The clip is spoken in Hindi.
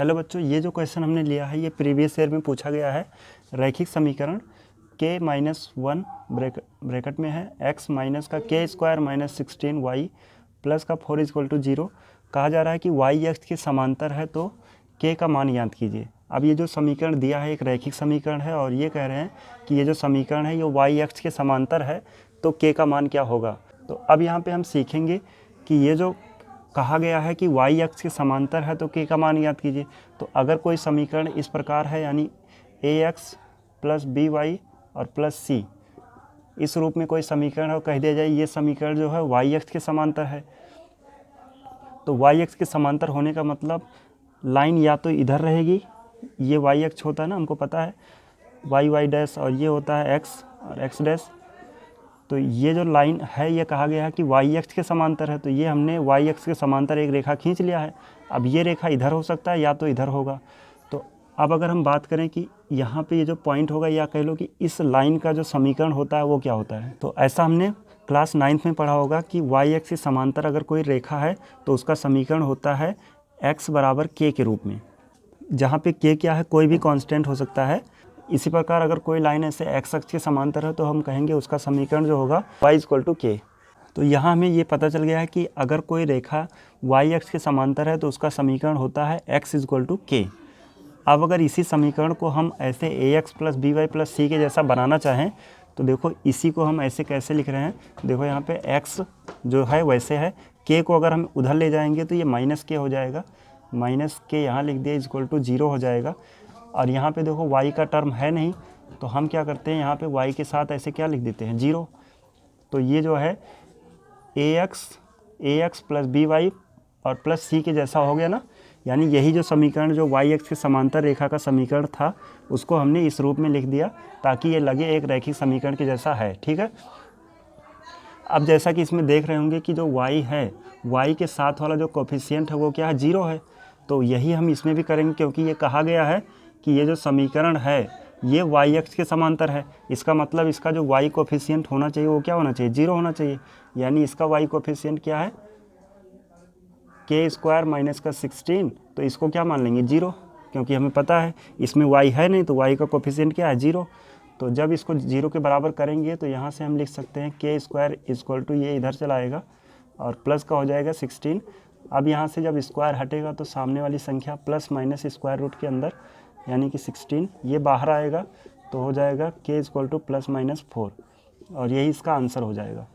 हेलो बच्चों, ये जो क्वेश्चन हमने लिया है ये प्रीवियस ईयर में पूछा गया है। रैखिक समीकरण k-1 ब्रैकेट में है x माइनस का k² माइनस 16y प्लस का 4 = 0। कहा जा रहा है कि y x के समांतर है तो k का मान ज्ञात कीजिए। अब ये जो समीकरण दिया है एक रैखिक समीकरण है और ये कह रहे हैं कि ये जो समीकरण है ये y x के समांतर है तो k का मान क्या होगा। तो अब यहाँ पे हम सीखेंगे कि ये जो कहा गया है कि y x के समांतर है तो k का मान ज्ञात कीजिए। तो अगर कोई समीकरण इस प्रकार है यानी ax प्लस by और प्लस c, इस रूप में कोई समीकरण और कह दिया जाए ये समीकरण जो है y x के समांतर है, तो y x के समांतर होने का मतलब लाइन या तो इधर रहेगी, ये y x होता है ना, हमको पता है y डैश, और ये होता है x और x डैश। तो ये जो लाइन है ये कहा गया है कि y x के समांतर है, तो ये हमने y x के समांतर एक रेखा खींच लिया है। अब ये रेखा इधर हो सकता है या तो इधर होगा। तो अब अगर हम बात करें कि यहाँ पे ये जो पॉइंट होगा या कह लो कि इस लाइन का जो समीकरण होता है वो क्या होता है, तो ऐसा हमने क्लास 9th में पढ़ा होगा कि y x के समांतर अगर कोई रेखा है तो उसका समीकरण होता है x बराबर k के रूप में, जहाँ पे k क्या है, कोई भी कांस्टेंट हो सकता है। इसी प्रकार अगर कोई लाइन ऐसे x अक्ष के समांतर है तो हम कहेंगे उसका समीकरण जो होगा y = k। तो यहाँ हमें ये पता चल गया है कि अगर कोई रेखा y अक्ष के समांतर है तो उसका समीकरण होता है x = k। अब अगर इसी समीकरण को हम ऐसे ax plus by plus c के जैसा बनाना चाहें तो देखो इसी को हम ऐसे कैसे लिख रहे हैं। देखो यहाँ पे x जो है वैसे है, k को अगर हम उधर ले जाएंगे तो ये माइनस k हो जाएगा, माइनस k यहाँ लिख दिया = 0 हो जाएगा। और यहाँ पे देखो y का टर्म है नहीं तो हम क्या करते हैं यहाँ पे y के साथ ऐसे क्या लिख देते हैं 0। तो ये जो है ax प्लस by और प्लस c के जैसा हो गया ना, यानी यही जो समीकरण जो y x के समांतर रेखा का समीकरण था उसको हमने इस रूप में लिख दिया ताकि ये लगे एक रैखिक समीकरण के जैसा है। ठीक है, अब जैसा कि इसमें देख रहे होंगे कि जो y है, y के साथ वाला जो कोफिशिएंट है वो क्या है, 0 है। तो यही हम इसमें भी करेंगे क्योंकि ये कहा गया है कि ये जो समीकरण है ये y x के समांतर है। इसका मतलब इसका जो y कोफिशिएंट होना चाहिए वो क्या होना चाहिए, 0 होना चाहिए। यानी इसका y कोफिशिएंट क्या है, k² माइनस का 16, तो इसको क्या मान लेंगे 0, क्योंकि हमें पता है इसमें y है नहीं तो y का कोफिशिएंट क्या है 0। तो जब इसको 0 के बराबर करेंगे तो यहाँ से हम लिख सकते हैं k² = ये इधर चला आएगा और प्लस का हो जाएगा 16। अब यहाँ से जब स्क्वायर हटेगा तो सामने वाली संख्या प्लस माइनस स्क्वायर रूट के अंदर यानी कि 16 ये बाहर आएगा तो हो जाएगा k = +-4 और यही इसका आंसर हो जाएगा।